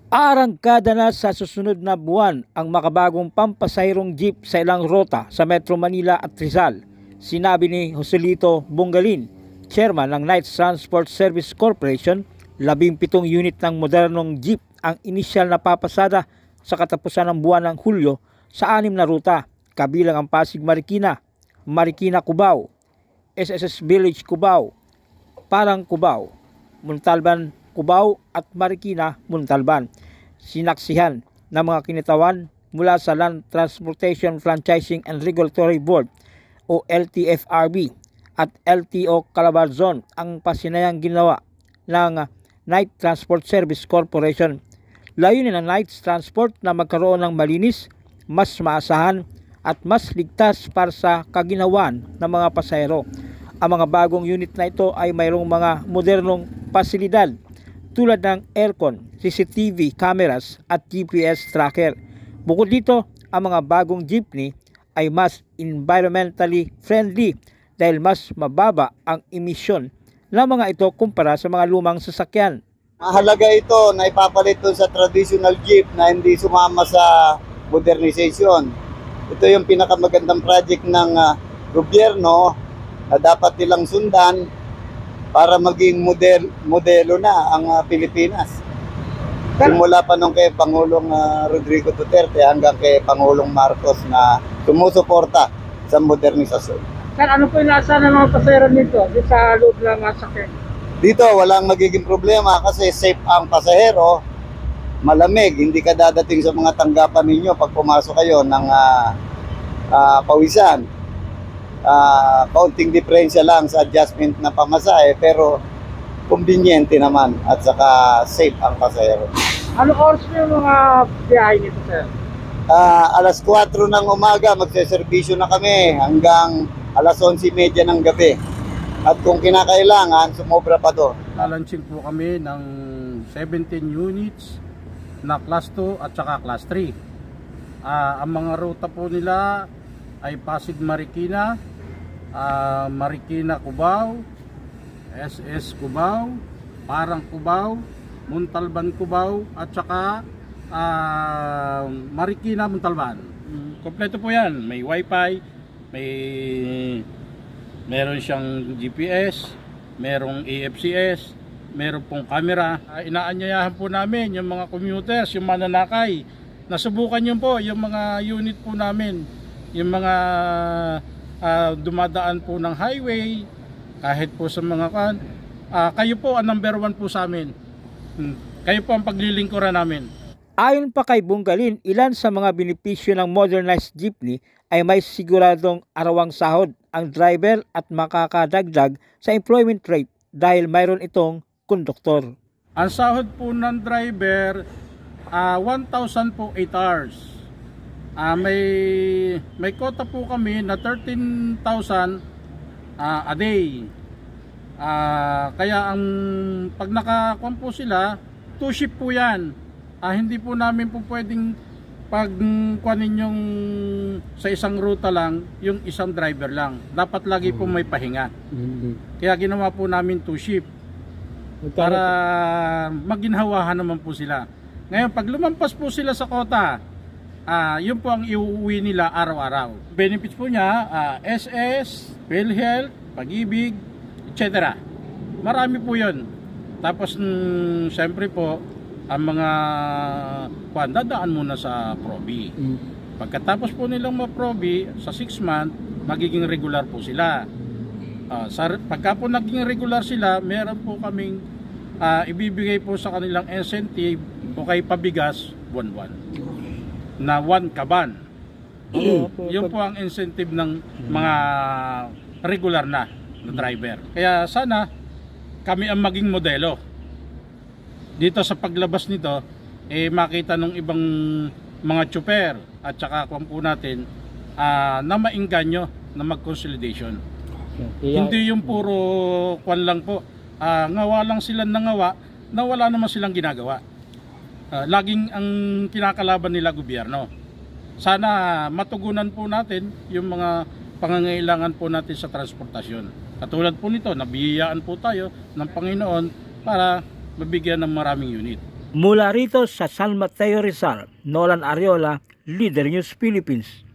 Arangkada na sa susunod na buwan ang makabagong pampasahirong jeep sa ilang rota sa Metro Manila at Rizal. Sinabi ni Joselito Bungalin, chairman ng Night Transport Service Corporation, 17 unit ng modernong jeep ang inisyal na papasada sa katapusan ng buwan ng Hulyo sa 6 na ruta, kabilang ang Pasig Marikina, Marikina Cubao, SSS Village Cubao, Parang Cubao, Montalban Cubao at Marikina Montalban. Sinaksihan ng mga kinitawan mula sa Land Transportation Franchising and Regulatory Board o LTFRB at LTO Calabarzon ang pasinayang ginawa ng Night Transport Service Corporation. Layunin ng Night Transport na magkaroon ng malinis, mas maasahan at mas ligtas para sa kaginawan ng mga pasahero. Ang mga bagong unit na ito ay mayroong mga modernong pasilidad tulad ng aircon, CCTV cameras at GPS tracker. Bukod dito, ang mga bagong jeepney ay mas environmentally friendly dahil mas mababa ang emisyon ng mga ito kumpara sa mga lumang sasakyan. Mahalaga ito na ipapalit sa traditional jeep na hindi sumama sa modernization. Ito yung pinakamagandang project ng gobyerno na dapat nilang sundan para maging modelo na ang Pilipinas. Simula pa nung kay Pangulong Rodrigo Duterte hanggang kay Pangulong Marcos na sumusuporta sa modernisasyon. Sir, ano po yung nasa ng mga pasahero nito sa loob ng sakyan? Dito walang magiging problema kasi safe ang pasahero, malamig, hindi ka dadating sa mga tanggapan ninyo pag pumasok kayo ng pawisan. Kaunting diferensya lang sa adjustment na pamasahe pero convenient naman at saka safe ang pasahero. Ano oras po yung mga biyahe nito, sir? Alas 4 ng umaga magseservisyo na kami hanggang alas 11:30 ng gabi. At kung kinakailangan, sumobra pa doon. Launching po kami ng 17 units na Class 2 at saka Class 3. Ang mga ruta po nila ay Pasig Marikina, Marikina Cubao, SS Cubao, Parang Cubao, Montalban Cubao at saka Marikina Montalban. Kompleto po yan, may wifi, meron siyang GPS, merong AFCS, meron pong camera. Inaanyayahan po namin yung mga commuters, yung mananakay, nasubukan yun po yung mga unit po namin, yung mga dumadaan po ng highway, kahit po sa mga kayo po ang number 1 po sa amin. Kayo po ang paglilingkuran namin. Ayon pa kay Bungalin, ilan sa mga benepisyo ng modernized jeepney ay may siguradong arawang sahod ang driver at makakadagdag sa employment rate dahil mayroon itong konduktor. Ang sahod po ng driver, 1,000 po 8 hours. May quota po kami na 13,000 a day. Kaya ang pag nakakuha po sila, 2 shift po yan. Hindi po namin po pwedeng pagkuhanin yung sa isang ruta lang, yung isang driver lang. Dapat lagi po may pahinga. Kaya ginawa po namin 2 shift para maginhawahan naman po sila. Ngayon, pag lumampas po sila sa quota, yun po ang iuwi nila araw-araw. Benefits po niya, SS, PhilHealth, Pag-ibig, etc. Marami po yun. Tapos, siyempre po, ang mga dadaan muna sa Probi. Pagkatapos po nilang ma-Probi, sa 6 month, magiging regular po sila. Pagka po naging regular sila, meron po kaming ibibigay po sa kanilang incentive o kay pabigas buwan-buwan na 1 kaban. Yun po ang incentive ng mga regular na driver. Kaya sana kami ang maging modelo dito sa paglabas nito, makita ng ibang mga tsuper at saka kung po natin na maingganyo na mag-consolidation. Hindi yung puro kwan lang po, ngawa lang sila ng ngawa na wala naman silang ginagawa. Laging ang kinakalaban nila gobyerno. Sana matugunan po natin yung mga pangangailangan po natin sa transportasyon. Katulad po nito, nabiyayaan po tayo ng Panginoon para mabigyan ng maraming unit. Mula rito sa San Mateo Rizal, Nolan Ariola, Leader News Philippines.